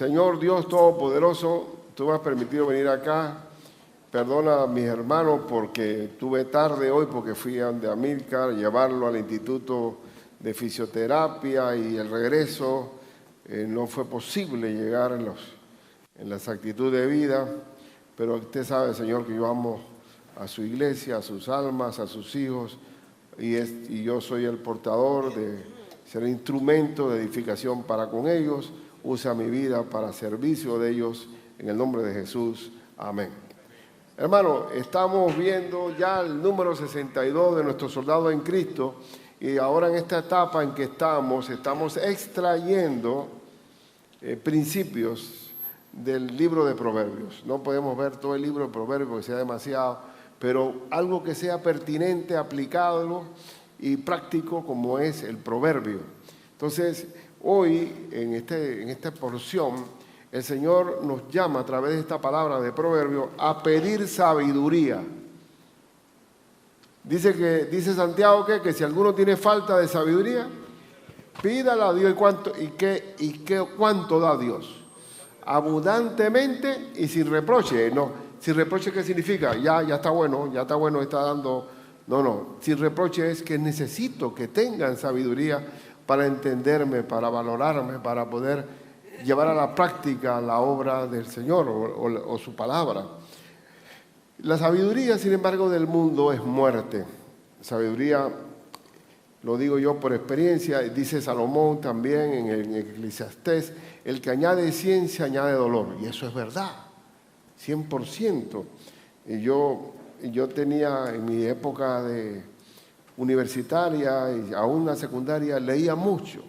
Señor Dios Todopoderoso, tú me has permitido venir acá. Perdona a mis hermanos porque estuve tarde hoy porque fui a Amílcar a llevarlo al Instituto de Fisioterapia y el regreso no fue posible llegar en la exactitud de vida, pero usted sabe, Señor, que yo amo a su iglesia, a sus almas, a sus hijos, y yo soy el portador de ser instrumento de edificación para con ellos. Usa mi vida para servicio de ellos, en el nombre de Jesús. Amén. Hermano, estamos viendo ya el número 62 de nuestro soldado en Cristo, y ahora en esta etapa en que estamos extrayendo principios del libro de Proverbios. No podemos ver todo el libro de Proverbios porque sea demasiado, pero algo que sea pertinente, aplicado y práctico como es el proverbio. Entonces, hoy en esta porción, el Señor nos llama a través de esta palabra de proverbio a pedir sabiduría. Dice Santiago que si alguno tiene falta de sabiduría, pídala a Dios. ¿Cuánto da Dios? Abundantemente y sin reproche. No, sin reproche, ¿qué significa? Ya está bueno, está dando. No, sin reproche es que necesito que tengan sabiduría para entenderme, para valorarme, para poder llevar a la práctica la obra del Señor o su palabra. La sabiduría, sin embargo, del mundo es muerte. Sabiduría, lo digo yo por experiencia, dice Salomón también en Eclesiastés, el que añade ciencia añade dolor. Y eso es verdad, 100%. Y yo tenía en mi época de universitaria y aún la secundaria, leía mucho.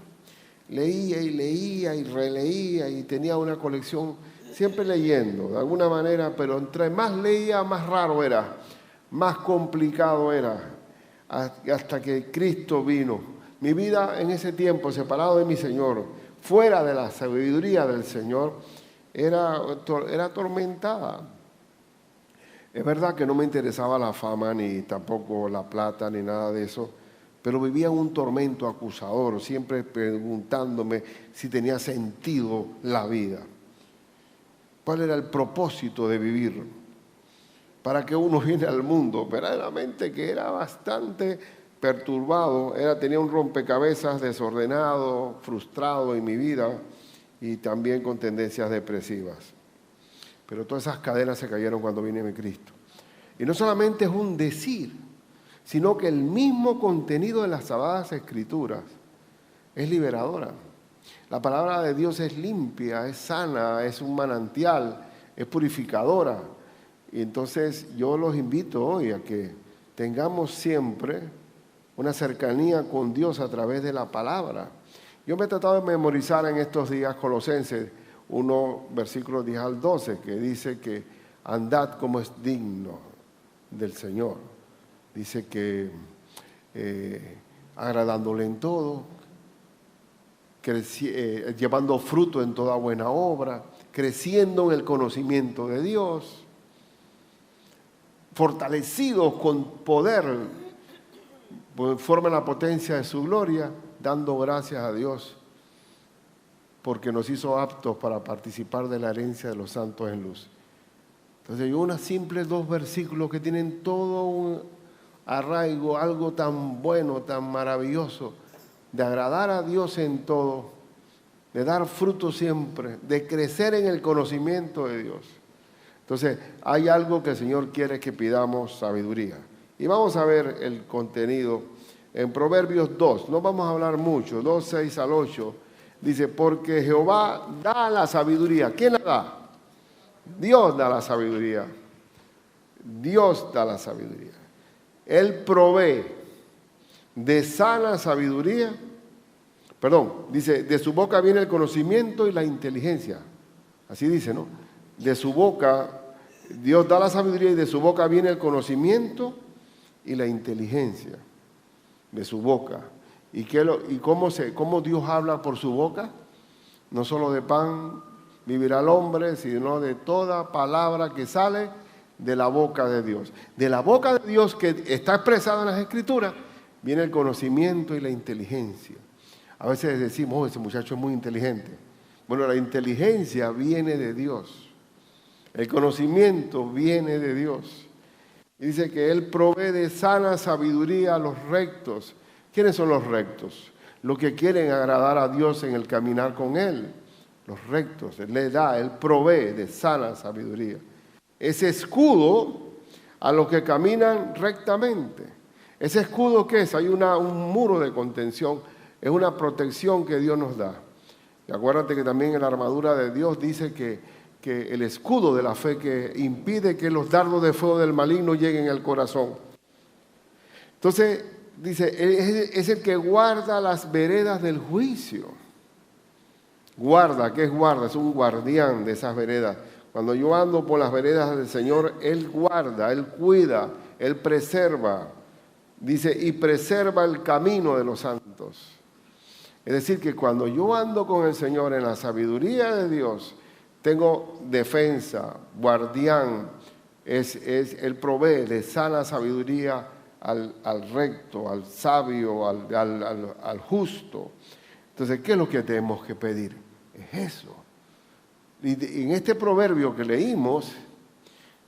Leía y releía y tenía una colección, siempre leyendo, de alguna manera, pero entre más leía, más raro era, más complicado era, hasta que Cristo vino. Mi vida en ese tiempo, separado de mi Señor, fuera de la sabiduría del Señor, era atormentada. Es verdad que no me interesaba la fama, ni tampoco la plata, ni nada de eso, pero vivía en un tormento acusador, siempre preguntándome si tenía sentido la vida. ¿Cuál era el propósito de vivir? ¿Para qué uno viene al mundo? Verdaderamente que era bastante perturbado, tenía un rompecabezas desordenado, frustrado en mi vida y también con tendencias depresivas. Pero todas esas cadenas se cayeron cuando vine a Cristo. Y no solamente es un decir, sino que el mismo contenido de las Sagradas Escrituras es liberadora. La palabra de Dios es limpia, es sana, es un manantial, es purificadora. Y entonces yo los invito hoy a que tengamos siempre una cercanía con Dios a través de la palabra. Yo me he tratado de memorizar en estos días Colosenses 1, versículos 10 al 12, que dice que andad como es digno del Señor. Dice que agradándole en todo, llevando fruto en toda buena obra, creciendo en el conocimiento de Dios, fortalecidos con poder, forman la potencia de su gloria, dando gracias a Dios, porque nos hizo aptos para participar de la herencia de los santos en luz. Entonces hay unos simples 2 versículos que tienen todo un arraigo, algo tan bueno, tan maravilloso, de agradar a Dios en todo, de dar fruto siempre, de crecer en el conocimiento de Dios. Entonces, hay algo que el Señor quiere que pidamos: sabiduría. Y vamos a ver el contenido en Proverbios 2. No vamos a hablar mucho, 2, 6 al 8. Dice, porque Jehová da la sabiduría. ¿Quién la da? Dios da la sabiduría. Dios da la sabiduría. Él provee de sana sabiduría. Dice, de su boca viene el conocimiento y la inteligencia. Así dice, ¿no? De su boca, Dios da la sabiduría y de su boca viene el conocimiento y la inteligencia. De su boca. ¿Y cómo Dios habla por su boca? No solo de pan vivirá el hombre, sino de toda palabra que sale de la boca de Dios. De la boca de Dios que está expresada en las Escrituras, viene el conocimiento y la inteligencia. A veces decimos, ese muchacho es muy inteligente. Bueno, la inteligencia viene de Dios. El conocimiento viene de Dios. Y dice que Él provee de sana sabiduría a los rectos. ¿Quiénes son los rectos? Los que quieren agradar a Dios en el caminar con Él. Los rectos. Él le da, Él provee de sana sabiduría. Ese escudo a los que caminan rectamente. ¿Ese escudo qué es? Hay un muro de contención. Es una protección que Dios nos da. Y acuérdate que también en la armadura de Dios dice que el escudo de la fe que impide que los dardos de fuego del maligno lleguen al corazón. Entonces, dice, es el que guarda las veredas del juicio. Guarda, ¿qué es guarda? Es un guardián de esas veredas. Cuando yo ando por las veredas del Señor, Él guarda, Él cuida, Él preserva. Dice, y preserva el camino de los santos. Es decir, que cuando yo ando con el Señor en la sabiduría de Dios, tengo defensa, guardián, Él provee de sana sabiduría al recto, al sabio, al justo. Entonces, ¿qué es lo que tenemos que pedir? Es eso. Y en este proverbio que leímos,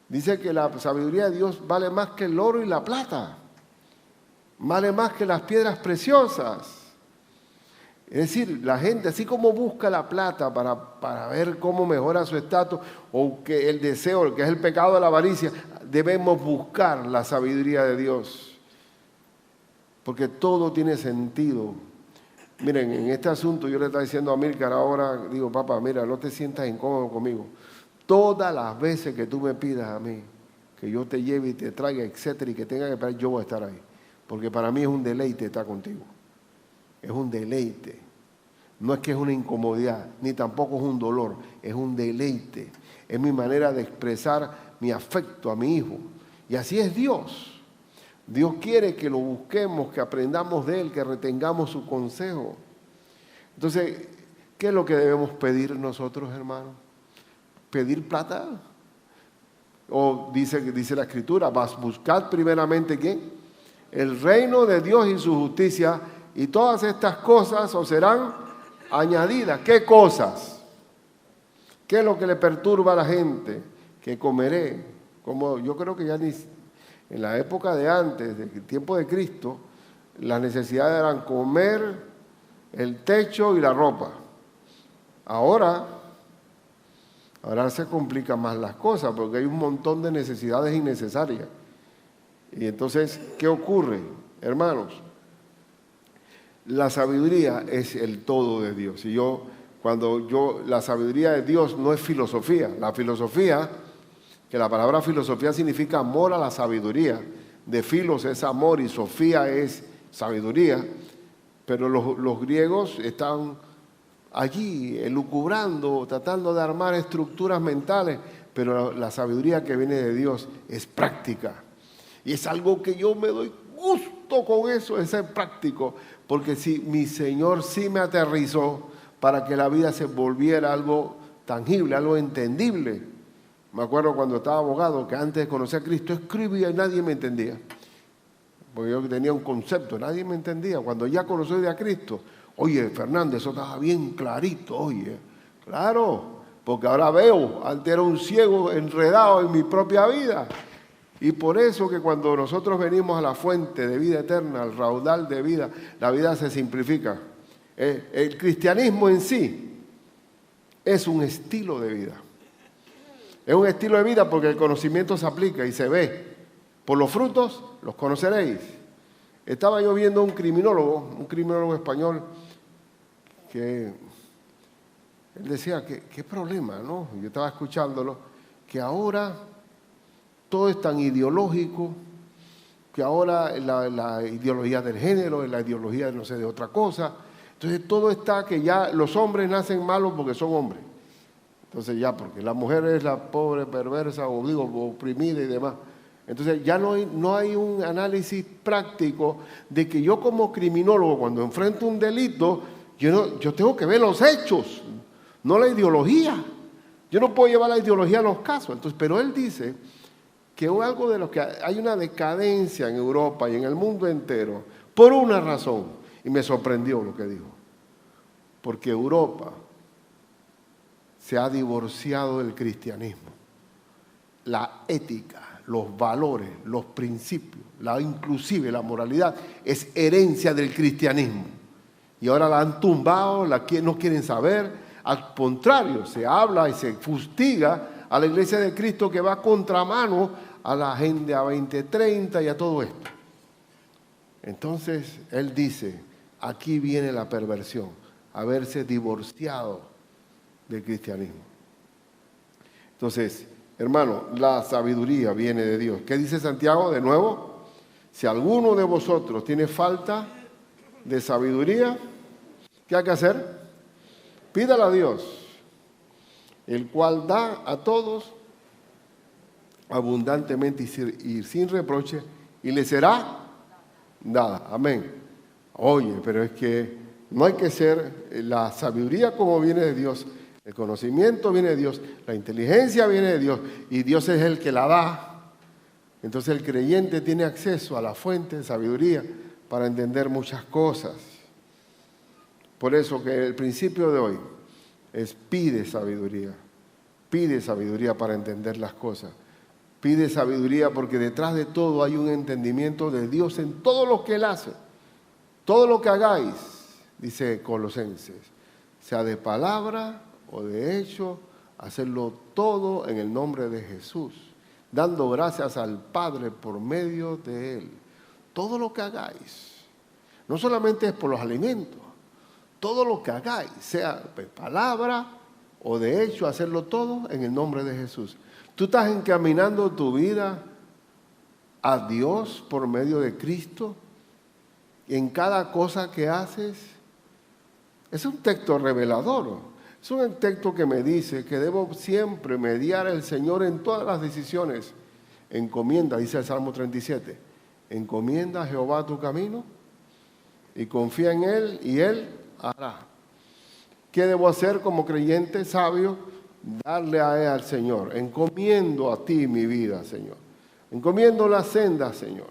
dice que la sabiduría de Dios vale más que el oro y la plata, vale más que las piedras preciosas. Es decir, la gente, así como busca la plata para ver cómo mejora su estatus, o que el deseo, que es el pecado de la avaricia, debemos buscar la sabiduría de Dios. Porque todo tiene sentido. Miren, en este asunto yo le estaba diciendo a Milcar ahora, digo, papá, mira, no te sientas incómodo conmigo. Todas las veces que tú me pidas a mí que yo te lleve y te traiga, etcétera, y que tenga que esperar, yo voy a estar ahí. Porque para mí es un deleite estar contigo. Es un deleite. No es que es una incomodidad, ni tampoco es un dolor, es un deleite. Es mi manera de expresar mi afecto a mi hijo. Y así es Dios. Dios quiere que lo busquemos, que aprendamos de Él, que retengamos su consejo. Entonces, ¿qué es lo que debemos pedir nosotros, hermanos? ¿Pedir plata? O dice la Escritura, vas, buscad primeramente ¿qué? El reino de Dios y su justicia, y todas estas cosas os serán añadidas. ¿Qué cosas? ¿Qué es lo que le perturba a la gente? Que comeré. Como yo creo que ya ni en la época de antes, del tiempo de Cristo, las necesidades eran comer, el techo y la ropa. Ahora se complican más las cosas porque hay un montón de necesidades innecesarias. Y entonces, ¿qué ocurre, hermanos? La sabiduría es el todo de Dios. Y la sabiduría de Dios no es filosofía. La filosofía, que la palabra filosofía significa amor a la sabiduría. De filos es amor y sofía es sabiduría. Pero los griegos están allí elucubrando, tratando de armar estructuras mentales. Pero la sabiduría que viene de Dios es práctica. Y es algo que yo me doy gusto con eso, es ser práctico. Porque si mi Señor sí me aterrizó para que la vida se volviera algo tangible, algo entendible. Me acuerdo cuando estaba abogado que antes de conocer a Cristo escribía y nadie me entendía. Porque yo tenía un concepto, nadie me entendía. Cuando ya conocí a Cristo, oye, Fernández, eso estaba bien clarito, oye. Claro, porque ahora veo, antes era un ciego enredado en mi propia vida. Y por eso que cuando nosotros venimos a la fuente de vida eterna, al raudal de vida, la vida se simplifica. El cristianismo en sí es un estilo de vida. Es un estilo de vida porque el conocimiento se aplica y se ve. Por los frutos los conoceréis. Estaba yo viendo un criminólogo español, que él decía, ¿qué problema, no? Yo estaba escuchándolo, que ahora todo es tan ideológico, que ahora la ideología del género, la ideología de otra cosa. Entonces todo está que ya los hombres nacen malos porque son hombres. Entonces ya, porque la mujer es la pobre, perversa, oprimida y demás. Entonces ya no hay un análisis práctico de que yo como criminólogo, cuando enfrento un delito, yo tengo que ver los hechos, no la ideología. Yo no puedo llevar la ideología a los casos. Entonces, pero él dice que algo de lo que hay una decadencia en Europa y en el mundo entero, por una razón, y me sorprendió lo que dijo, porque Europa se ha divorciado del cristianismo. La ética, los valores, los principios, inclusive la moralidad, es herencia del cristianismo. Y ahora la han tumbado, no quieren saber. Al contrario, se habla y se fustiga a la Iglesia de Cristo, que va a contramano a la Agenda 2030 y a todo esto. Entonces, él dice, aquí viene la perversión, haberse divorciado del cristianismo. Entonces, hermano, la sabiduría viene de Dios. ¿Qué dice Santiago de nuevo? Si alguno de vosotros tiene falta de sabiduría, ¿qué hay que hacer? Pídala a Dios, el cual da a todos abundantemente y sin reproche, y le será dada. Amén. Oye, pero es que no hay que ser, la sabiduría como viene de Dios, el conocimiento viene de Dios, la inteligencia viene de Dios, y Dios es el que la da. Entonces el creyente tiene acceso a la fuente de sabiduría para entender muchas cosas. Por eso que el principio de hoy es pide sabiduría para entender las cosas. Pide sabiduría porque detrás de todo hay un entendimiento de Dios en todo lo que Él hace. Todo lo que hagáis, dice Colosenses, sea de palabra o de hecho, hacerlo todo en el nombre de Jesús, dando gracias al Padre por medio de Él. Todo lo que hagáis, no solamente es por los alimentos, todo lo que hagáis, sea de palabra o de hecho, hacerlo todo en el nombre de Jesús. Tú estás encaminando tu vida a Dios por medio de Cristo y en cada cosa que haces. Es un texto revelador. Es un texto que me dice que debo siempre mediar al Señor en todas las decisiones. Encomienda, dice el Salmo 37, encomienda a Jehová tu camino y confía en Él y Él hará. ¿Qué debo hacer como creyente sabio? Darle a Él al Señor. Encomiendo a ti mi vida, Señor. Encomiendo la senda, Señor.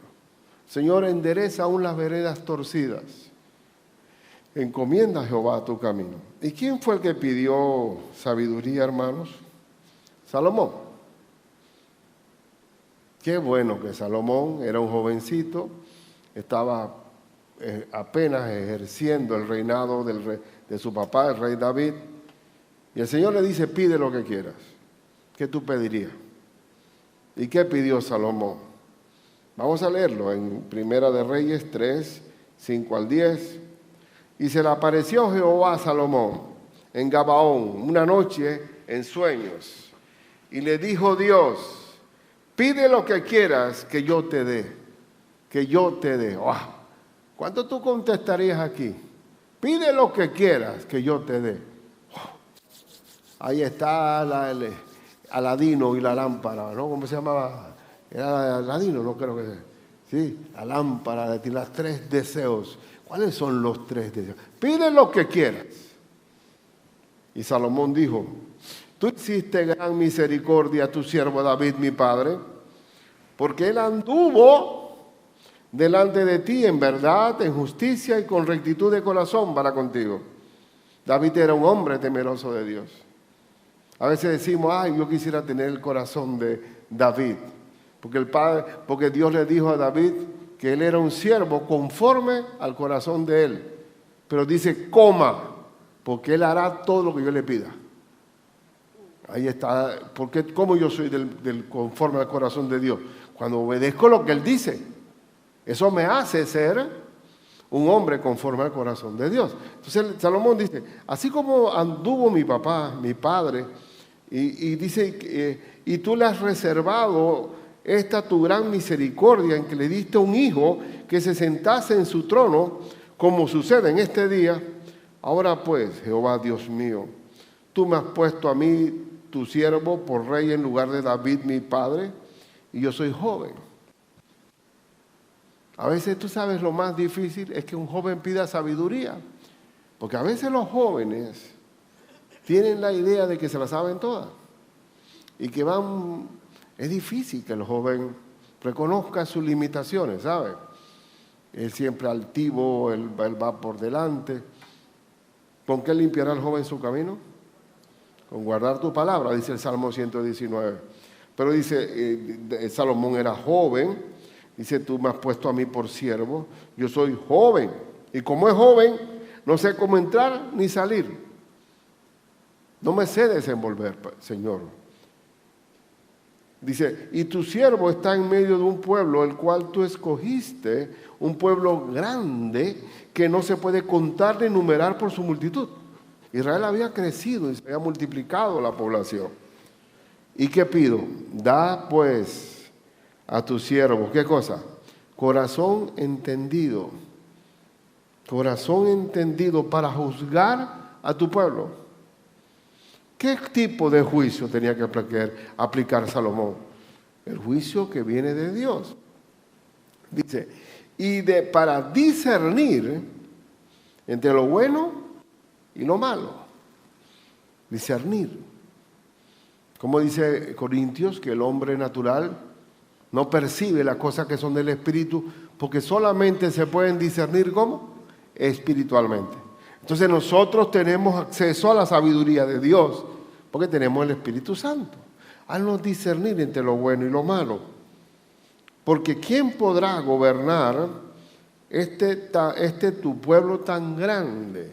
Señor, endereza aún las veredas torcidas. Encomienda a Jehová tu camino. ¿Y quién fue el que pidió sabiduría, hermanos? Salomón. Qué bueno que Salomón era un jovencito, estaba apenas ejerciendo el reinado de su papá, el rey David. Y el Señor le dice, pide lo que quieras. ¿Qué tú pedirías? ¿Y qué pidió Salomón? Vamos a leerlo en Primera de Reyes 3, 5 al 10. Y se le apareció Jehová a Salomón en Gabaón una noche en sueños. Y le dijo Dios, pide lo que quieras que yo te dé. Que yo te dé. ¡Wow! ¿Cuánto tú contestarías aquí? Pide lo que quieras que yo te dé. ¡Wow! Ahí está el Aladino y la lámpara, ¿no? ¿Cómo se llamaba? Era Aladino, no creo que sea. Sí, la lámpara de ti, los 3 deseos. ¿Cuáles son los 3 deseos? Pide lo que quieras. Y Salomón dijo, tú hiciste gran misericordia a tu siervo David, mi padre, porque él anduvo delante de ti en verdad, en justicia y con rectitud de corazón para contigo. David era un hombre temeroso de Dios. A veces decimos, ay, yo quisiera tener el corazón de David, porque Dios le dijo a David que él era un siervo conforme al corazón de él. Pero dice, coma, porque él hará todo lo que yo le pida. Ahí está, porque como yo soy del conforme al corazón de Dios, cuando obedezco lo que él dice, eso me hace ser un hombre conforme al corazón de Dios. Entonces Salomón dice, así como anduvo mi papá, mi padre, y dice, y tú le has reservado esta tu gran misericordia en que le diste un hijo que se sentase en su trono, como sucede en este día. Ahora pues, Jehová Dios mío, tú me has puesto a mí, tu siervo, por rey en lugar de David mi padre, y yo soy joven. A veces tú sabes lo más difícil es que un joven pida sabiduría, porque a veces los jóvenes tienen la idea de que se la saben todas y que es difícil que el joven reconozca sus limitaciones, ¿sabe? Él siempre altivo, él va por delante. ¿Con qué limpiará el joven su camino? con guardar tu palabra, dice el Salmo 119. Pero dice, Salomón era joven, dice, tú me has puesto a mí por siervo, yo soy joven, y como es joven, no sé cómo entrar ni salir. No me sé desenvolver, Señor. Dice, y tu siervo está en medio de un pueblo, el cual tú escogiste, un pueblo grande que no se puede contar ni numerar por su multitud. Israel había crecido y se había multiplicado la población. ¿Y qué pido? Da pues a tu siervo, ¿qué cosa? Corazón entendido. Corazón entendido para juzgar a tu pueblo. ¿Qué tipo de juicio tenía que aplicar Salomón? El juicio que viene de Dios. Dice, para discernir entre lo bueno y lo malo. Discernir. Como dice Corintios, que el hombre natural no percibe las cosas que son del Espíritu, porque solamente se pueden discernir, ¿cómo? Espiritualmente. Entonces nosotros tenemos acceso a la sabiduría de Dios, porque tenemos el Espíritu Santo. Haznos discernir entre lo bueno y lo malo. Porque ¿quién podrá gobernar este tu pueblo tan grande?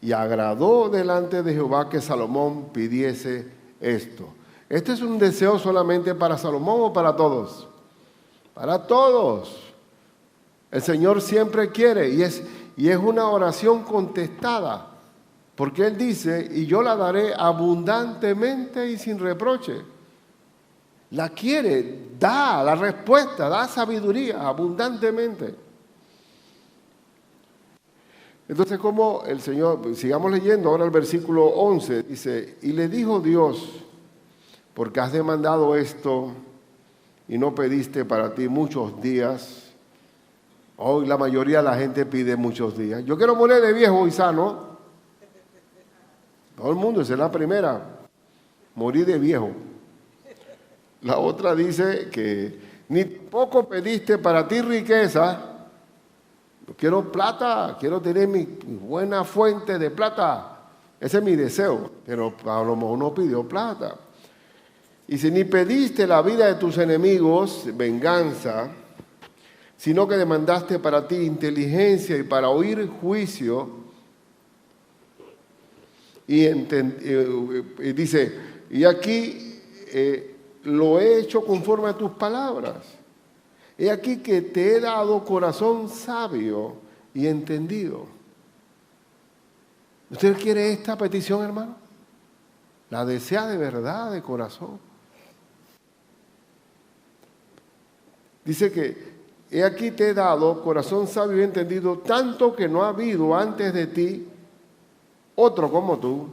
Y agradó delante de Jehová que Salomón pidiese esto. ¿Este es un deseo solamente para Salomón o para todos? Para todos. El Señor siempre quiere y es una oración contestada. Porque Él dice, y yo la daré abundantemente y sin reproche. La quiere, da la respuesta, da sabiduría abundantemente. Entonces, como el Señor, sigamos leyendo ahora el versículo 11, dice, y le dijo Dios, porque has demandado esto y no pediste para ti muchos días. Hoy la mayoría de la gente pide muchos días. Yo quiero morir de viejo y sano. Todo el mundo, esa es la primera, morir de viejo. La otra dice que ni tampoco pediste para ti riqueza. Quiero plata, quiero tener mi buena fuente de plata. Ese es mi deseo, pero a lo mejor no pidió plata. Y si ni pediste la vida de tus enemigos, venganza, sino que demandaste para ti inteligencia y para oír juicio. Y dice, y aquí lo he hecho conforme a tus palabras. He aquí que te he dado corazón sabio y entendido. ¿Usted quiere esta petición, hermano? ¿La desea de verdad, de corazón? Dice que he aquí te he dado corazón sabio y entendido, tanto que no ha habido antes de ti otro como tú,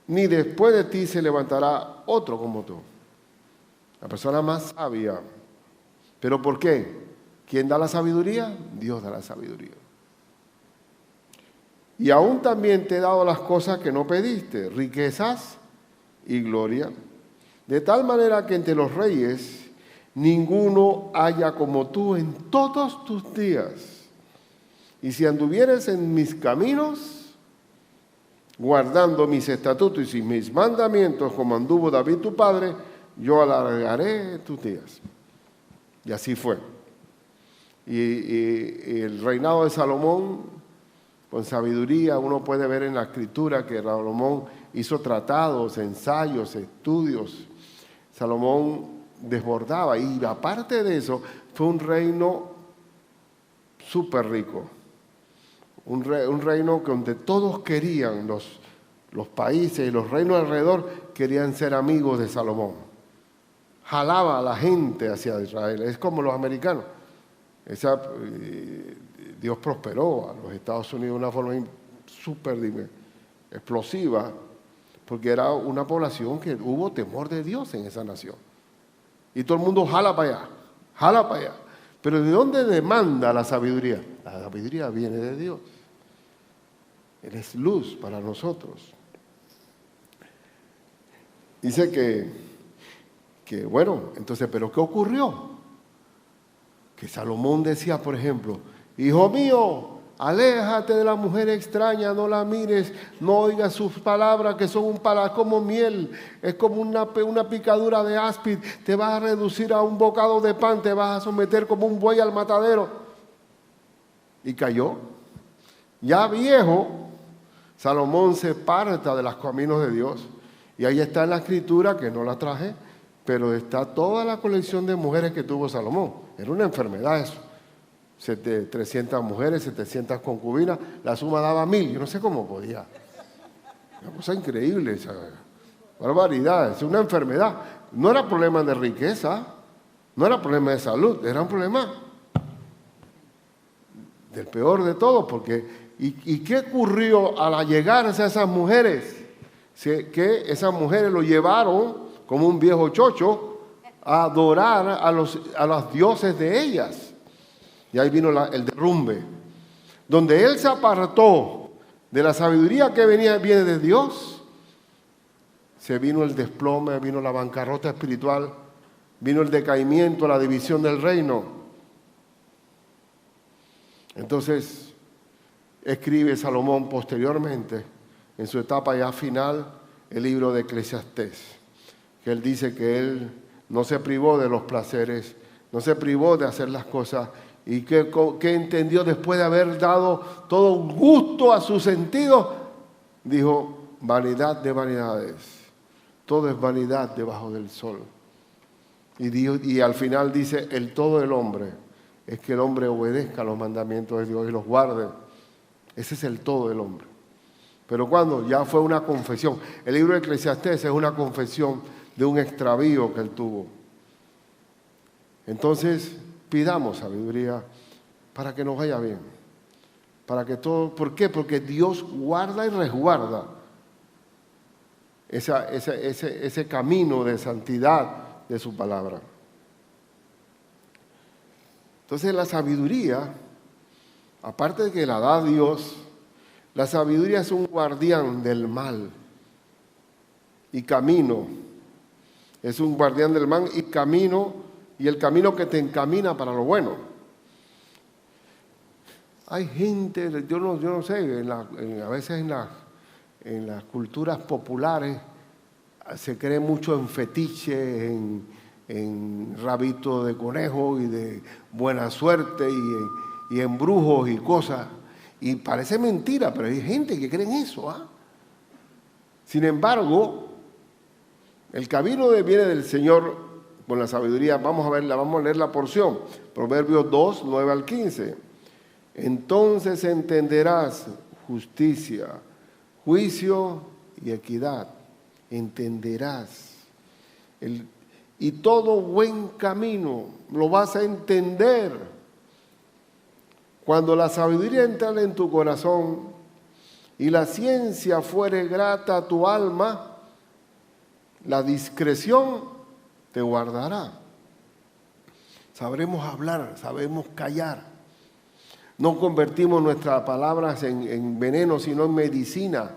ni después de ti se levantará otro como tú. La persona más sabia. ¿Pero por qué? ¿Quién da la sabiduría? Dios da la sabiduría. Y aún también te he dado las cosas que no pediste, riquezas y gloria, de tal manera que entre los reyes ninguno haya como tú en todos tus días. Y si anduvieres en mis caminos, guardando mis estatutos y mis mandamientos, como anduvo David tu padre, yo alargaré tus días. Y así fue. Y el reinado de Salomón, con sabiduría, uno puede ver en la escritura que Salomón hizo tratados, ensayos, estudios. Salomón desbordaba y aparte de eso, fue un reino súper rico. Un reino donde todos querían, los países y los reinos alrededor querían ser amigos de Salomón. Jalaba a la gente hacia Israel. Es como los americanos. Dios prosperó a los Estados Unidos de una forma súper explosiva, porque era una población que hubo temor de Dios en esa nación. Y todo el mundo jala para allá, jala para allá. Pero ¿de dónde demanda la sabiduría? La sabiduría viene de Dios. Él es luz para nosotros. Dice que bueno, entonces, ¿pero qué ocurrió? Que Salomón decía, por ejemplo, hijo mío, Aléjate de la mujer extraña, no la mires, no oigas sus palabras que son como miel, es como una picadura de áspid, te vas a reducir a un bocado de pan, te vas a someter como un buey al matadero. Y cayó. Ya viejo, Salomón se aparta de los caminos de Dios. Y ahí está en la escritura, que no la traje, pero está toda la colección de mujeres que tuvo Salomón. Era una enfermedad eso. 300 mujeres, 700 concubinas, la suma daba 1000. Yo no sé cómo podía. Una cosa increíble, esa barbaridad, es una enfermedad. No era problema de riqueza, no era problema de salud, era un problema del peor de todo, porque ¿y qué ocurrió al llegarse a esas mujeres? Que esas mujeres lo llevaron como un viejo chocho a adorar a los dioses de ellas. Y ahí vino el derrumbe, donde él se apartó de la sabiduría que viene de Dios. Se vino el desplome, vino la bancarrota espiritual, vino el decaimiento, la división del reino. Entonces, escribe Salomón posteriormente, en su etapa ya final, el libro de Eclesiastés, que él dice que él no se privó de los placeres, no se privó de hacer las cosas, y que entendió después de haber dado todo un gusto a sus sentidos, dijo, vanidad de vanidades, todo es vanidad debajo del sol. Y al final dice, el todo del hombre es que el hombre obedezca los mandamientos de Dios y los guarde. Ese es el todo del hombre. Pero cuando ya fue una confesión, el libro de Eclesiastés es una confesión de un extravío que él tuvo. Entonces, pidamos sabiduría para que nos vaya bien. Para que todo, ¿por qué? Porque Dios guarda y resguarda ese camino de santidad de su palabra. Entonces la sabiduría, aparte de que la da Dios, la sabiduría es un guardián del mal y camino. Es un guardián del mal y camino, y el camino que te encamina para lo bueno. Hay gente, yo no sé, a veces en las culturas populares se cree mucho en fetiches, en rabito de conejo y de buena suerte y en brujos y cosas. Y parece mentira, pero hay gente que cree en eso. Sin embargo, el camino viene del Señor con la sabiduría. Vamos a leer la porción. Proverbios 2, 9 al 15. Entonces entenderás justicia, juicio y equidad. Entenderás. Y todo buen camino lo vas a entender. Cuando la sabiduría entra en tu corazón y la ciencia fuere grata a tu alma, la discreción te guardará. Sabremos hablar, sabemos callar. No convertimos nuestras palabras en veneno, sino en medicina.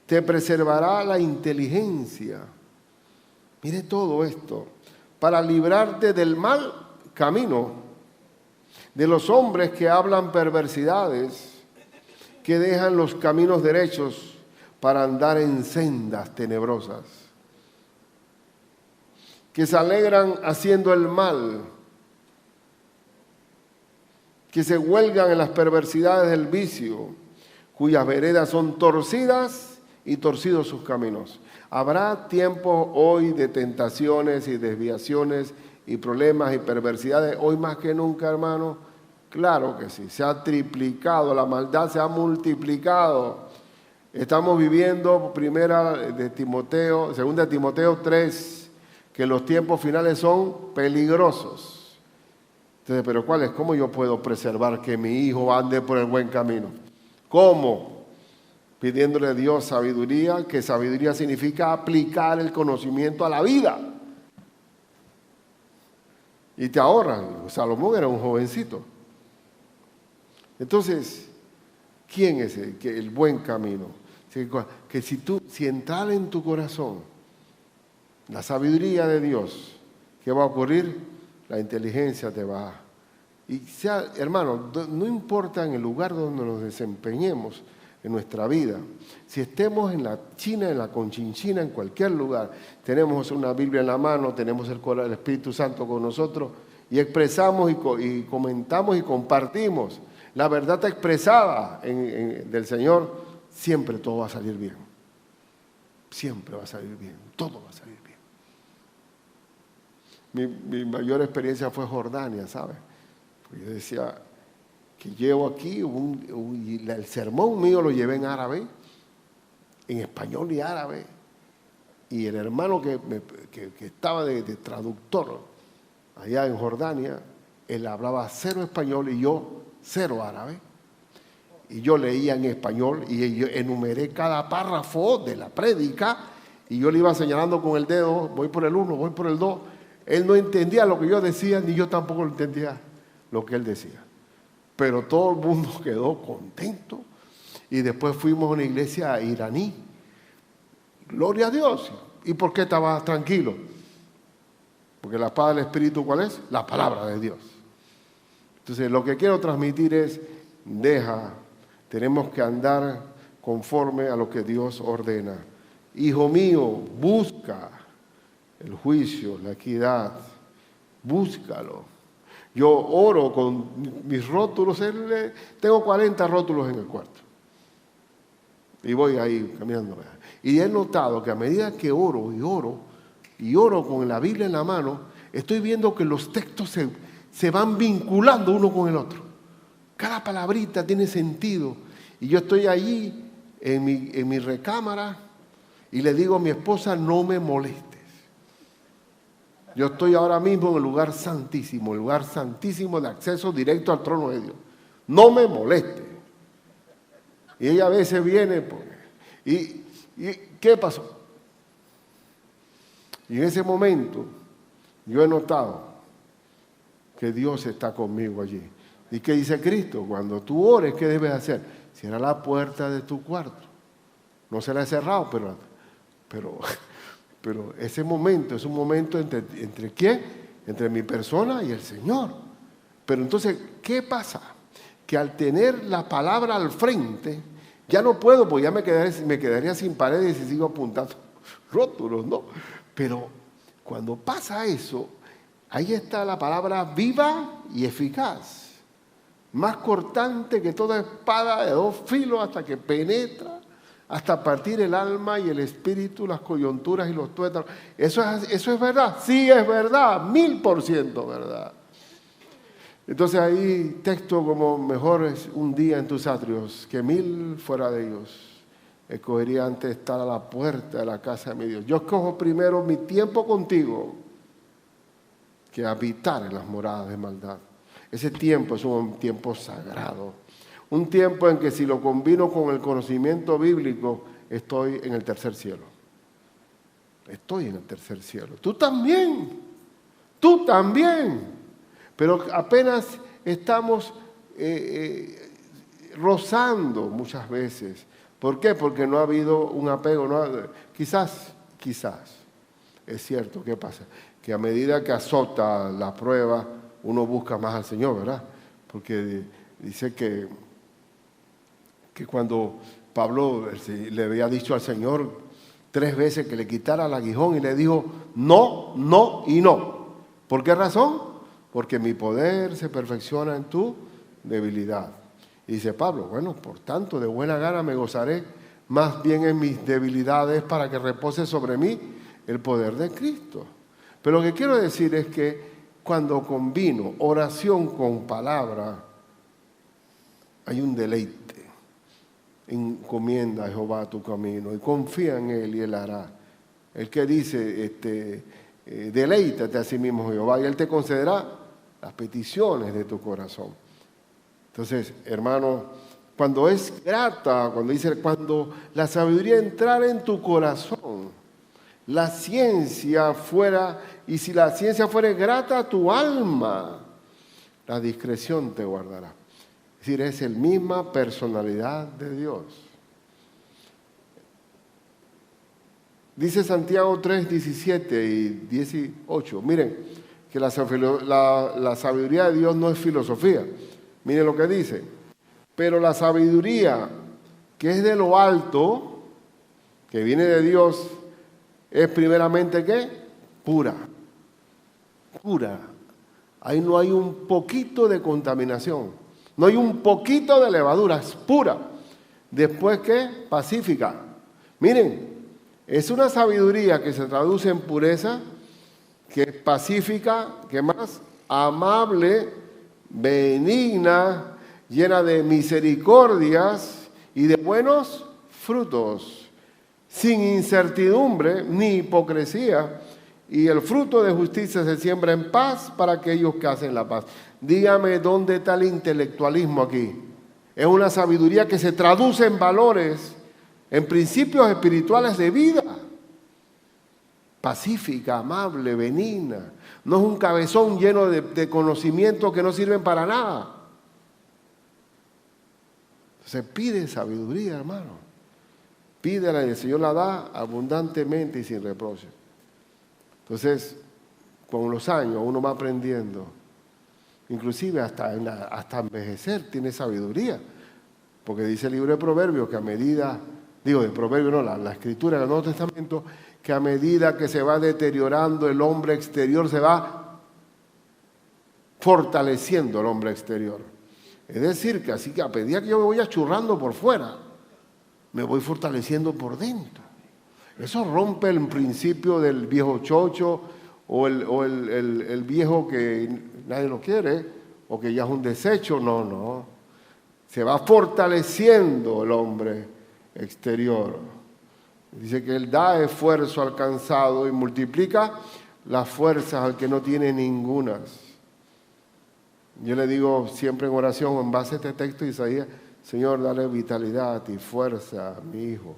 Te preservará la inteligencia. Mire todo esto. Para librarte del mal camino, de los hombres que hablan perversidades, que dejan los caminos derechos para andar en sendas tenebrosas, que se alegran haciendo el mal, que se huelgan en las perversidades del vicio, cuyas veredas son torcidas y torcidos sus caminos. Habrá tiempo hoy de tentaciones y desviaciones y problemas y perversidades, hoy más que nunca, hermano. Claro que sí, se ha triplicado, la maldad se ha multiplicado. Estamos viviendo segunda de Timoteo 3, que los tiempos finales son peligrosos. Entonces, ¿pero cuál es? ¿Cómo yo puedo preservar que mi hijo ande por el buen camino? ¿Cómo? Pidiéndole a Dios sabiduría, que sabiduría significa aplicar el conocimiento a la vida. Y te ahorran. Salomón era un jovencito. Entonces, ¿quién es el buen camino? Que si entra en tu corazón la sabiduría de Dios, ¿qué va a ocurrir? La inteligencia te va. Y sea, hermano, no importa en el lugar donde nos desempeñemos en nuestra vida, si estemos en la China, en la Conchinchina, en cualquier lugar, tenemos una Biblia en la mano, tenemos el Espíritu Santo con nosotros y expresamos y comentamos y compartimos la verdad expresada del Señor, siempre todo va a salir bien. Siempre va a salir bien, todo va a salir bien. Mi mayor experiencia fue Jordania, ¿sabes? Yo decía que llevo aquí, y el sermón mío lo llevé en árabe, en español y árabe, y el hermano que estaba de traductor allá en Jordania, él hablaba cero español y yo cero árabe, y yo leía en español y yo enumeré cada párrafo de la prédica y yo le iba señalando con el dedo, voy por el 1, voy por el 2. Él no entendía lo que yo decía, ni yo tampoco lo entendía lo que él decía. Pero todo el mundo quedó contento. Y después fuimos a una iglesia iraní. Gloria a Dios. ¿Y por qué estaba tranquilo? Porque la espada del Espíritu, ¿cuál es? La palabra de Dios. Entonces, lo que quiero transmitir es, tenemos que andar conforme a lo que Dios ordena. Hijo mío, busca el juicio, la equidad, búscalo. Yo oro con mis rótulos, tengo 40 rótulos en el cuarto. Y voy ahí caminando. Y he notado que a medida que oro con la Biblia en la mano, estoy viendo que los textos se van vinculando uno con el otro. Cada palabrita tiene sentido. Y yo estoy allí en mi recámara y le digo a mi esposa, no me molestes. Yo estoy ahora mismo en el lugar santísimo de acceso directo al trono de Dios. No me moleste. Y ella a veces viene, ¿y qué pasó? Y en ese momento yo he notado que Dios está conmigo allí. ¿Y qué dice Cristo? Cuando tú ores, ¿qué debes hacer? Cierra la puerta de tu cuarto. No se la he cerrado, pero ese momento es un momento ¿entre quién? Entre mi persona y el Señor. Pero entonces, ¿qué pasa? Que al tener la palabra al frente, ya no puedo, porque ya me quedaría sin paredes y sigo apuntando rótulos, ¿no? Pero cuando pasa eso, ahí está la palabra viva y eficaz, más cortante que toda espada de 2 filos hasta que penetra, hasta partir el alma y el espíritu, las coyunturas y los tuétanos. ¿Eso es verdad? Sí, es verdad, 1000% verdad. Entonces ahí texto como mejor es un día en tus atrios que 1000 fuera de ellos. Escogería antes estar a la puerta de la casa de mi Dios. Yo escojo primero mi tiempo contigo que habitar en las moradas de maldad. Ese tiempo es un tiempo sagrado. Un tiempo en que si lo combino con el conocimiento bíblico, estoy en el tercer cielo. Estoy en el tercer cielo. Tú también. Tú también. Pero apenas estamos rozando muchas veces. ¿Por qué? Porque no ha habido un apego. Quizás, es cierto, ¿qué pasa? Que a medida que azota la prueba, uno busca más al Señor, ¿verdad? Porque dice que cuando Pablo le había dicho al Señor 3 veces que le quitara el aguijón y le dijo no, no y no. ¿Por qué razón? Porque mi poder se perfecciona en tu debilidad. Y dice Pablo, bueno, por tanto, de buena gana me gozaré más bien en mis debilidades para que repose sobre mí el poder de Cristo. Pero lo que quiero decir es que cuando combino oración con palabra, hay un deleite. Encomienda a Jehová tu camino y confía en Él y Él hará. El que dice, deleítate a sí mismo Jehová y Él te concederá las peticiones de tu corazón. Entonces, hermano, cuando es grata, cuando la sabiduría entrara en tu corazón, la ciencia fuera, y si la ciencia fuera grata a tu alma, la discreción te guardará. Es decir, es la misma personalidad de Dios. Dice Santiago 3, 17 y 18. Miren, que la sabiduría de Dios no es filosofía. Miren lo que dice. Pero la sabiduría que es de lo alto, que viene de Dios, es primeramente ¿qué? Pura. Pura. Ahí no hay un poquito de contaminación. No hay un poquito de levadura. Es pura. Después ¿qué? Pacífica. Miren, es una sabiduría que se traduce en pureza, que es pacífica, que más amable, benigna, llena de misericordias y de buenos frutos, sin incertidumbre ni hipocresía, y el fruto de justicia se siembra en paz para aquellos que hacen la paz. Dígame dónde está el intelectualismo aquí. Es una sabiduría que se traduce en valores, en principios espirituales de vida. Pacífica, amable, benigna. No es un cabezón lleno de conocimientos que no sirven para nada. Se pide sabiduría, hermano. Pídela y el Señor la da abundantemente y sin reproche. Entonces, con los años uno va aprendiendo. Inclusive hasta envejecer tiene sabiduría. Porque dice el libro de Proverbios que a medida, de Proverbios no, la Escritura del Nuevo Testamento, que a medida que se va deteriorando el hombre exterior, se va fortaleciendo el hombre exterior. Es decir, que así que a medida que yo me voy achurrando por fuera, me voy fortaleciendo por dentro. Eso rompe el principio del viejo chocho o el viejo que nadie lo quiere o que ya es un desecho. No. Se va fortaleciendo el hombre exterior. Dice que Él da esfuerzo al cansado y multiplica las fuerzas al que no tiene ningunas. Yo le digo siempre en oración, en base a este texto de Isaías, Señor, dale vitalidad y fuerza a mi hijo.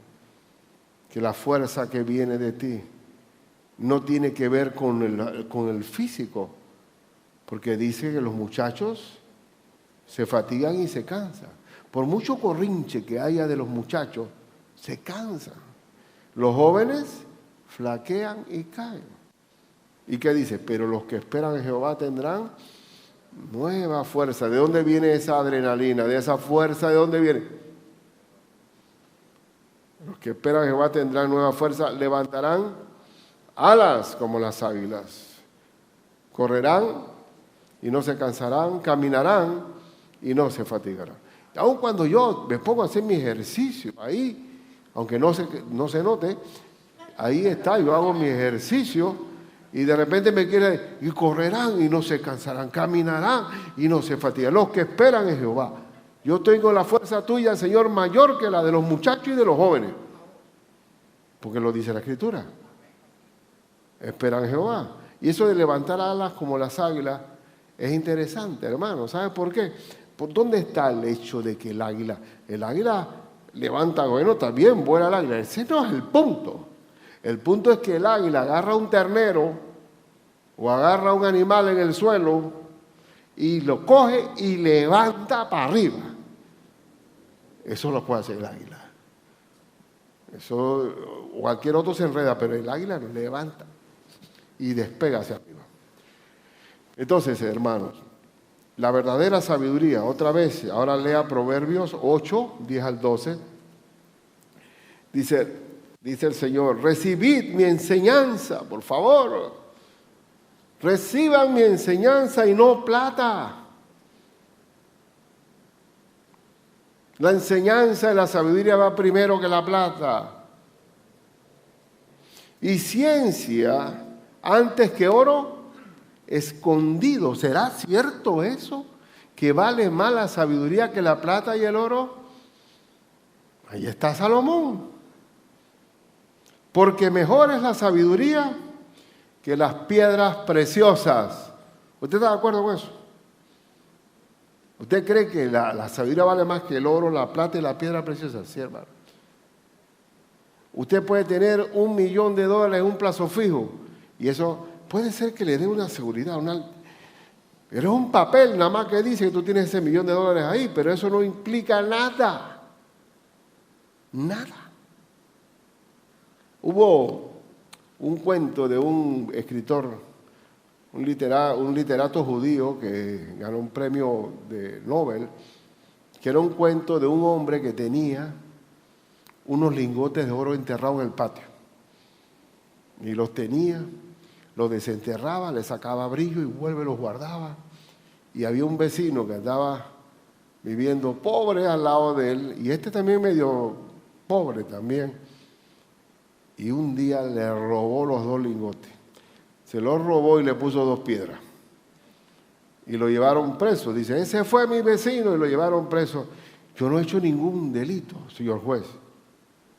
Que la fuerza que viene de ti no tiene que ver con el físico, porque dice que los muchachos se fatigan y se cansan. Por mucho corrinche que haya de los muchachos, se cansan. Los jóvenes flaquean y caen. ¿Y qué dice? Pero los que esperan en Jehová tendrán nueva fuerza. ¿De dónde viene esa adrenalina? ¿De esa fuerza? ¿De dónde viene? Los que esperan en Jehová tendrán nueva fuerza. Levantarán alas como las águilas. Correrán y no se cansarán. Caminarán y no se fatigarán. Aun cuando yo me pongo a hacer mi ejercicio ahí, aunque no se note, ahí está, yo hago mi ejercicio y de repente me quiere, y correrán y no se cansarán, caminarán y no se fatigan. Los que esperan en Jehová. Yo tengo la fuerza tuya, Señor, mayor que la de los muchachos y de los jóvenes. Porque lo dice la Escritura. Esperan en Jehová. Y eso de levantar alas como las águilas es interesante, hermano. ¿Sabe por qué? ¿Por dónde está el hecho de que el águila levanta, bueno, también vuela el águila? Ese no es el punto. El punto es que el águila agarra un ternero o agarra un animal en el suelo y lo coge y levanta para arriba. Eso lo puede hacer el águila. Eso, cualquier otro se enreda, pero el águila lo levanta y despega hacia arriba. Entonces, hermanos, la verdadera sabiduría, otra vez, ahora lea Proverbios 8, 10 al 12. Dice el Señor, recibid mi enseñanza, por favor. Reciban mi enseñanza y no plata. La enseñanza y la sabiduría va primero que la plata. Y ciencia antes que oro escondido. ¿Será cierto eso? ¿Que vale más la sabiduría que la plata y el oro? Ahí está Salomón. Porque mejor es la sabiduría que las piedras preciosas. ¿Usted está de acuerdo con eso? ¿Usted cree que la sabiduría vale más que el oro, la plata y la piedra preciosa? Sí, hermano. Usted puede tener $1.000.000 en un plazo fijo y eso puede ser que le dé una seguridad, pero es un papel nada más que dice que tú tienes ese $1.000.000 ahí, pero eso no implica nada. Nada. Hubo un cuento de un escritor, un literato judío que ganó un premio de Nobel, que era un cuento de un hombre que tenía unos lingotes de oro enterrados en el patio. Y los tenía, los desenterraba, le sacaba brillo y vuelve, los guardaba. Y había un vecino que andaba viviendo pobre al lado de él, y este también medio pobre también. Y un día le robó los 2 lingotes. Se los robó y le puso 2 piedras. Y lo llevaron preso. Dice, ese fue mi vecino, y lo llevaron preso. Yo no he hecho ningún delito, señor juez.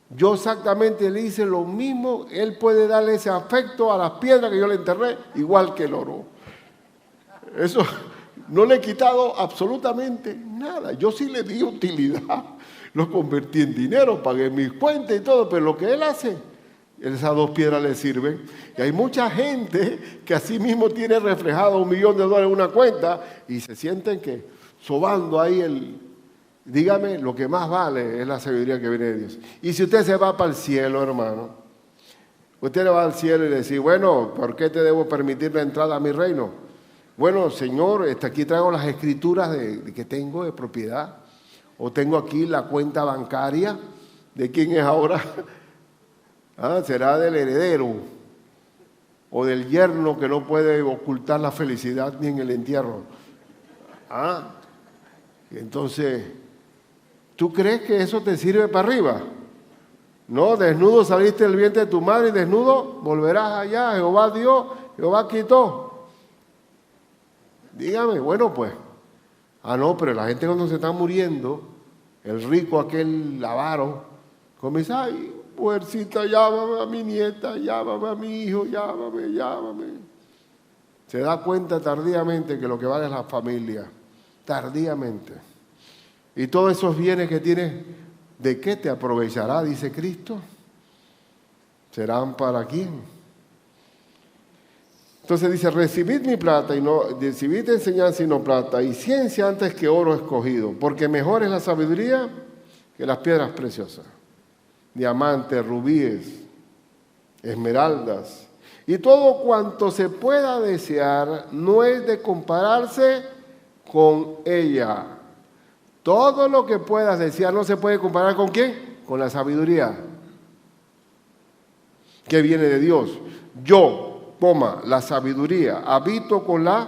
Yo exactamente le hice lo mismo. Él puede darle ese afecto a las piedras que yo le enterré, igual que el oro. Eso no le he quitado absolutamente nada. Yo sí le di utilidad. Lo convertí en dinero, pagué mis cuentas y todo, pero lo que él hace, esas 2 piedras le sirven. Y hay mucha gente que así mismo tiene reflejado $1 millón en una cuenta y se sienten que sobando ahí dígame, lo que más vale es la sabiduría que viene de Dios. Y si usted se va para el cielo, hermano, usted le va al cielo y le dice, bueno, ¿por qué te debo permitir la entrada a mi reino? Bueno, Señor, aquí traigo las escrituras que tengo de propiedad, o tengo aquí la cuenta bancaria de quién es ahora. Será del heredero o del yerno que no puede ocultar la felicidad ni en el entierro. Entonces, ¿tú crees que eso te sirve para arriba? No, desnudo saliste del vientre de tu madre y desnudo volverás allá. Jehová dio, Jehová quitó. Dígame, bueno pues. No, pero la gente cuando se está muriendo, el rico aquel avaro, comienza, ay, mujercita, llámame a mi nieta, llámame a mi hijo, llámame. Se da cuenta tardíamente que lo que vale es la familia. Tardíamente. Y todos esos bienes que tienes, ¿de qué te aprovechará? Dice Cristo. ¿Serán para quién? Entonces dice, recibid mi plata y no, recibid enseñanza y no plata, y ciencia antes que oro escogido, porque mejor es la sabiduría que las piedras preciosas. Diamantes, rubíes, esmeraldas, y todo cuanto se pueda desear no es de compararse con ella. Todo lo que puedas desear no se puede comparar ¿con quién? Con la sabiduría que viene de Dios. Yo, la sabiduría, habito con la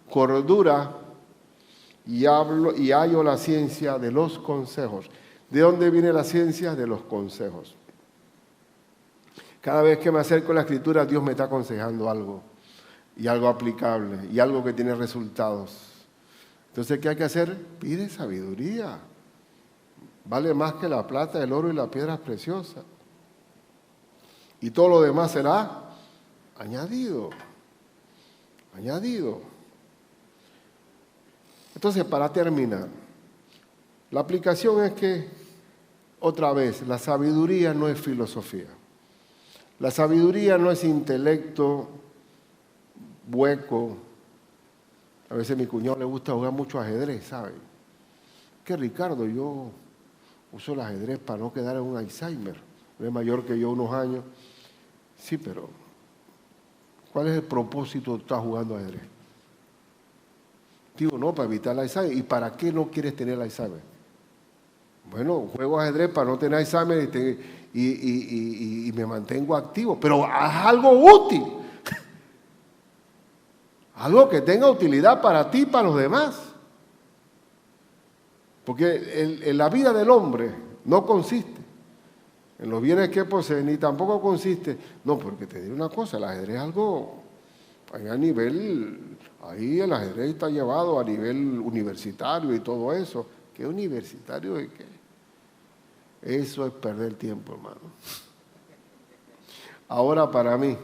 cordura y hallo la ciencia de los consejos. ¿De dónde viene la ciencia? De los consejos. Cada vez que me acerco a la Escritura, Dios me está aconsejando algo, y algo aplicable, y algo que tiene resultados. Entonces, ¿qué hay que hacer? Pide sabiduría. Vale más que la plata, el oro y las piedras preciosas. Y todo lo demás será añadido. Entonces, para terminar, la aplicación es que, otra vez, la sabiduría no es filosofía. La sabiduría no es intelecto hueco. A veces a mi cuñado le gusta jugar mucho ajedrez, ¿sabe? Que Ricardo, yo uso el ajedrez para no quedar en un Alzheimer. Él es mayor que yo unos años. Sí, pero ¿cuál es el propósito de estar jugando ajedrez? Digo, no, para evitar el Alzheimer. ¿Y para qué no quieres tener el Alzheimer? Bueno, juego ajedrez para no tener Alzheimer y me mantengo activo. Pero haz algo útil. Algo que tenga utilidad para ti y para los demás. Porque en la vida del hombre no consiste en los bienes que posee, ni tampoco consiste. No, porque te diré una cosa, el ajedrez es algo, ahí el ajedrez está llevado a nivel universitario y todo eso. ¿Qué universitario es qué? Eso es perder tiempo, hermano. Ahora para mí,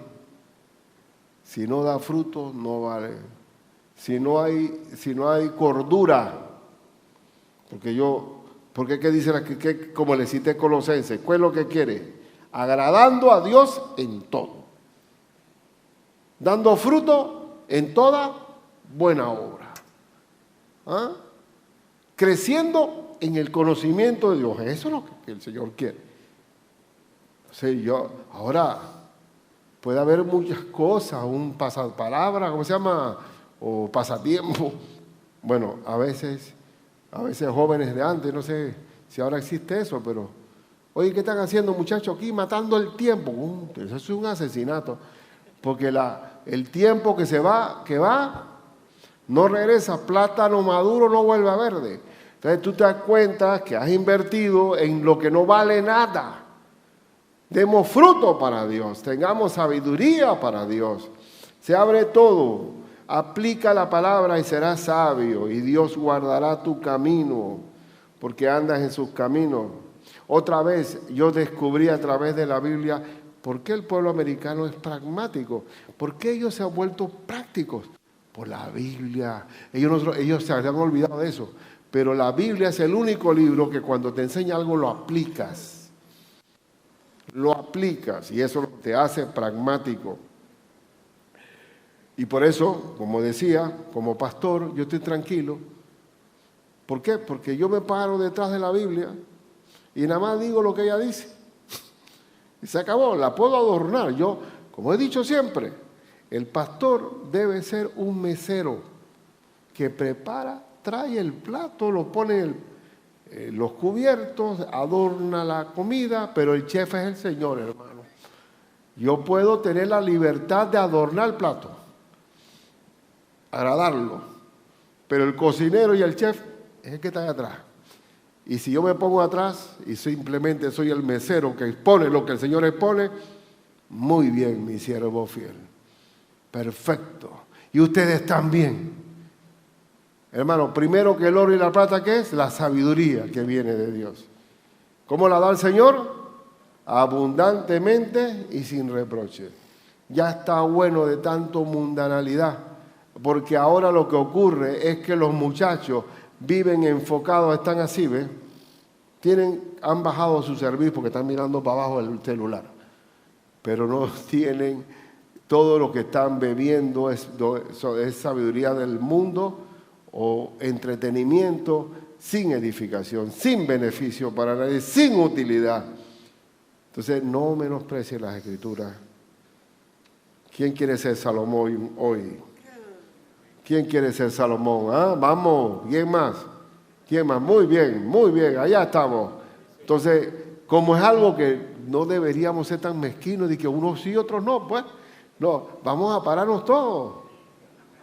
si no da fruto, no vale. Si no hay cordura, porque ¿qué dice como le cité Colosenses? ¿Cuál es lo que quiere? Agradando a Dios en todo. Dando fruto en toda buena obra. Creciendo en el conocimiento de Dios. Eso es lo que el Señor quiere. Ahora, Puede haber muchas cosas, un pasapalabra, ¿cómo se llama? O pasatiempo. Bueno, a veces jóvenes de antes, no sé si ahora existe eso, pero oye, ¿qué están haciendo muchachos aquí? Matando el tiempo. Eso es un asesinato, porque el tiempo que va, no regresa. Plátano maduro no vuelve a verde. Entonces tú te das cuenta que has invertido en lo que no vale nada. Demos fruto para Dios, tengamos sabiduría para Dios. Se abre todo, aplica la palabra y serás sabio, y Dios guardará tu camino, porque andas en sus caminos. Otra vez yo descubrí a través de la Biblia por qué el pueblo americano es pragmático, por qué ellos se han vuelto prácticos. Por la Biblia. Ellos se habían olvidado de eso, pero la Biblia es el único libro que cuando te enseña algo lo aplicas. Lo aplicas y eso te hace pragmático. Y por eso, como decía, como pastor, yo estoy tranquilo. ¿Por qué? Porque yo me paro detrás de la Biblia y nada más digo lo que ella dice. Y se acabó, la puedo adornar. Yo, como he dicho siempre, el pastor debe ser un mesero que prepara, trae el plato, lo pone los cubiertos, adorna la comida, pero el chef es el Señor, hermano. Yo puedo tener la libertad de adornar el plato, agradarlo, pero el cocinero y el chef es el que está atrás. Y si yo me pongo atrás y simplemente soy el mesero que expone lo que el Señor expone, muy bien, mi siervo fiel. Perfecto. Y ustedes también. Hermano, primero que el oro y la plata, ¿qué es? La sabiduría que viene de Dios. ¿Cómo la da el Señor? Abundantemente y sin reproche. Ya está bueno de tanto mundanalidad, porque ahora lo que ocurre es que los muchachos viven enfocados, están así, ¿ves? Han bajado su servicio porque están mirando para abajo el celular, pero no tienen, todo lo que están bebiendo es sabiduría del mundo, o entretenimiento sin edificación, sin beneficio para nadie, sin utilidad. Entonces, no menosprecie las Escrituras. ¿Quién quiere ser Salomón hoy? ¿Quién quiere ser Salomón? ¿Ah? Vamos, ¿quién más? ¿Quién más? Muy bien, allá estamos. Entonces, como es algo que no deberíamos ser tan mezquinos de que unos sí y otros no, pues, no, vamos a pararnos todos.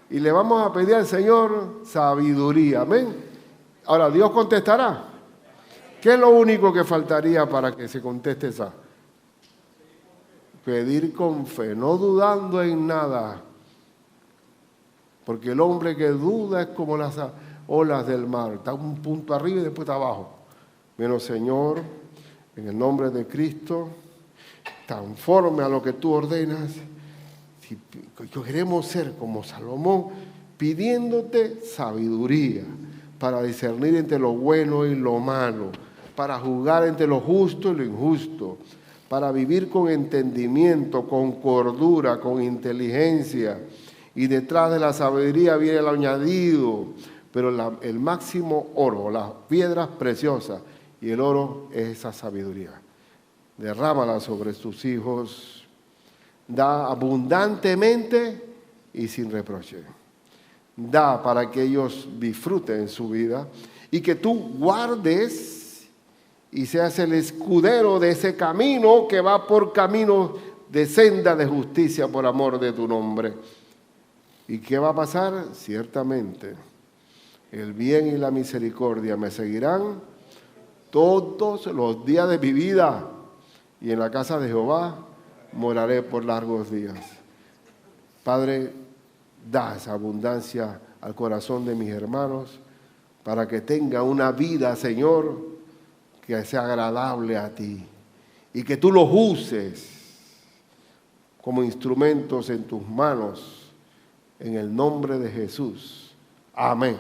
Y le vamos a pedir al Señor sabiduría. Amén. Ahora, Dios contestará. ¿Qué es lo único que faltaría para que se conteste esa? Pedir con fe, no dudando en nada. Porque el hombre que duda es como las olas del mar. Está un punto arriba y después está abajo. Bueno, Señor, en el nombre de Cristo, conforme a lo que tú ordenas, si queremos ser como Salomón, pidiéndote sabiduría para discernir entre lo bueno y lo malo, para juzgar entre lo justo y lo injusto, para vivir con entendimiento, con cordura, con inteligencia. Y detrás de la sabiduría viene el añadido, pero el máximo oro, las piedras preciosas, y el oro es esa sabiduría. Derrámala sobre tus hijos. Da abundantemente y sin reproche. Da para que ellos disfruten su vida y que tú guardes y seas el escudero de ese camino que va por camino de senda de justicia por amor de tu nombre. ¿Y qué va a pasar? Ciertamente, el bien y la misericordia me seguirán todos los días de mi vida, y en la casa de Jehová moraré por largos días. Padre, da esa abundancia al corazón de mis hermanos para que tenga una vida, Señor, que sea agradable a ti y que tú los uses como instrumentos en tus manos, en el nombre de Jesús. Amén.